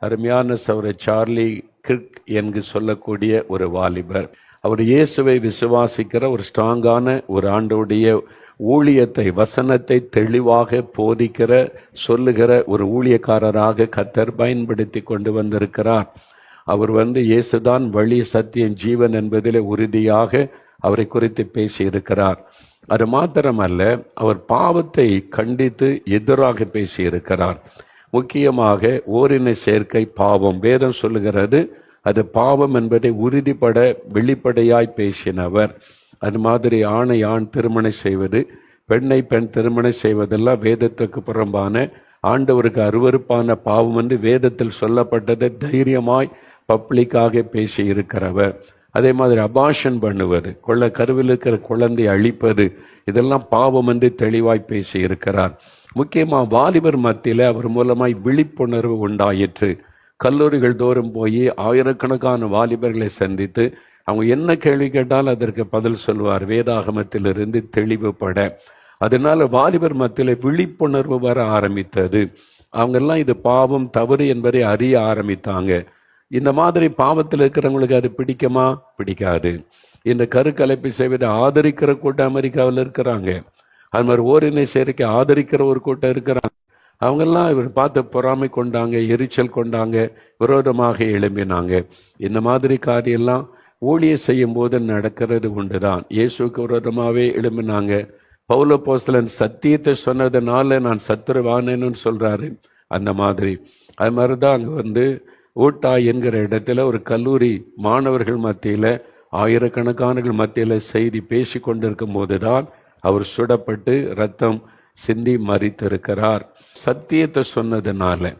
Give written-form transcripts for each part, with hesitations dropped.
அருமையான சகோதரர் Charlie Kirk என்று சொல்லக்கூடிய ஒரு வாலிபர். அவர் இயேசுவை விசுவாசிக்கிற ஒரு ஸ்ட்ராங்கான ஒரு ஆண்டவருடைய ஊழியத்தை, வசனத்தை தெளிவாக போதிக்கிற சொல்லுகிற ஒரு ஊழியக்காரராக கர்த்தர் பயன்படுத்தி கொண்டு வந்திருக்கிறார். அவர் இயேசுதான் வழி, சத்தியம், ஜீவன் என்பதிலே உறுதியாக அவரை குறித்து பேசியிருக்கிறார். அது மாத்திரமல்ல, அவர் பாவத்தை கண்டித்து எதிராக பேசியிருக்கிறார். முக்கியமாக ஓரின சேர்க்கை பாவம், வேதம் சொல்லுகிறது அது பாவம் என்பதை உறுதிப்பட வெளிப்படையாய் பேசினவர். அது மாதிரி ஆணை ஆண் திருமணம் செய்வது, பெண்ணை பெண் திருமணம் செய்வதெல்லாம் வேதத்துக்கு புறம்பான, ஆண்டவருக்கு அருவருப்பான பாவம் என்று வேதத்தில் சொல்லப்பட்டதை தைரியமாய் பப்ளிக்காக பேசி இருக்கிறவர். அதே மாதிரி அபாஷன் பண்ணுவது, கருவில் இருக்கிற குழந்தை அழிப்பது, இதெல்லாம் பாவம் என்று தெளிவாய் பேசி இருக்கிறார். முக்கியமாக வாலிபர் மத்தியில் அவர் மூலமாய் விழிப்புணர்வு உண்டாயிற்று. கல்லூரிகள் தோறும் போய் ஆயிரக்கணக்கான வாலிபர்களை சந்தித்து அவங்க என்ன கேள்வி கேட்டாலும் அதற்கு பதில் சொல்வார், வேதாகமத்திலிருந்து தெளிவுபட. அதனால வாலிபர் மத்தியில் விழிப்புணர்வு வர ஆரம்பித்தது. அவங்கெல்லாம் இது பாவம், தவறு என்பதை அறிய ஆரம்பித்தாங்க. இந்த மாதிரி பாவத்தில் இருக்கிறவங்களுக்கு அது பிடிக்குமா? பிடிக்காது. இந்த கருக்கலைப்பு செய்வதை ஆதரிக்கிற கூட்டம் அமெரிக்காவில் இருக்கிறாங்க. அது மாதிரி ஓரினை சேர்க்கை ஆதரிக்கிற ஒரு கூட்டம் இருக்கிறாங்க. அவங்கெல்லாம் இவர் பார்த்து பொறாமை கொண்டாங்க, எரிச்சல் கொண்டாங்க, விரோதமாக எழும்பினாங்க. இந்த மாதிரி காரியெல்லாம் ஊழிய செய்யும் போது நடக்கிறது உண்டுதான். இயேசுக்கு விரோதமாகவே எழும்பினாங்க. பவுல் அப்போஸ்தலன் சத்தியத்தை சொன்னதுனால நான் சத்துருவானேன்னு சொல்றாரு. அந்த மாதிரி அது மாதிரிதான் அங்கே ஊட்டா என்கிற இடத்துல ஒரு கல்லூரி மாணவர்கள் மத்தியில, ஆயிரக்கணக்கானர்கள் மத்தியில செய்தி பேசி கொண்டிருக்கும் போதுதான் அவர் சுடப்பட்டு ரத்தம் சிந்தி மரித்திருக்கிறார். சத்தியத்தை சொன்னதுனால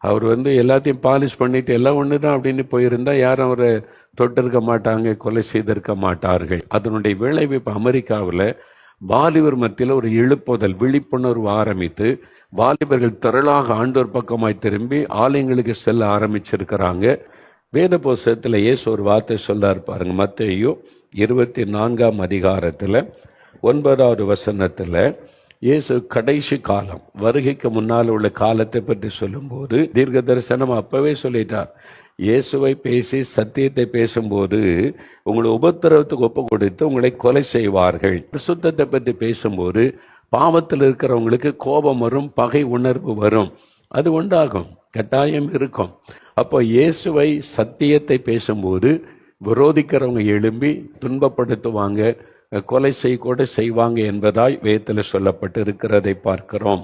அவர் எல்லாத்தையும் பாலிஷ் பண்ணிட்டு எல்லாம் ஒண்ணுதான் அப்படின்னு போயிருந்தா யாரும் அவரை தொட்டிருக்க மாட்டாங்க, கொலை செய்திருக்க மாட்டார்கள். அதனுடைய விளைவு இப்ப அமெரிக்காவில் வாலிபர் மத்தியில் ஒரு எழுப்புதல், விழிப்புணர்வு ஆரம்பித்து வாலிபர்கள் திரளாக ஆண்டோர் பக்கமாய் திரும்பி ஆலயங்களுக்கு செல்ல ஆரம்பிச்சிருக்கிறாங்க. வேத புஸ்தகத்தில் இயேசு ஒரு வார்த்தை சொல்லார் பாருங்க. மத்தேயு 24ஆம் அதிகாரத்தில் 9வது வசனத்தில் இயேசு கடைசி காலம், வருகைக்கு முன்னால் உள்ள காலத்தை பற்றி சொல்லும்போது தீர்க்க தரிசனம் அப்பவே சொல்லிட்டார். இயேசுவை பேசி சத்தியத்தை பேசும்போது உங்களை உபத்திரவத்துக்கு ஒப்பு கொடுத்து உங்களை கொலை செய்வார்கள். சுத்தத்தை பற்றி பேசும்போது பாவத்தில் இருக்கிறவங்களுக்கு கோபம் வரும், பகை உணர்வு வரும், அது உண்டாகும், கட்டாயம் இருக்கும். அப்போ இயேசுவை சத்தியத்தை பேசும்போது விரோதிக்கிறவங்க எழும்பி துன்பப்படுத்துவாங்க, கொலை செய்ய கூட செய்வாங்க என்பதாய் வேதத்தில் சொல்லப்பட்டு இருக்கிறதை பார்க்கிறோம்.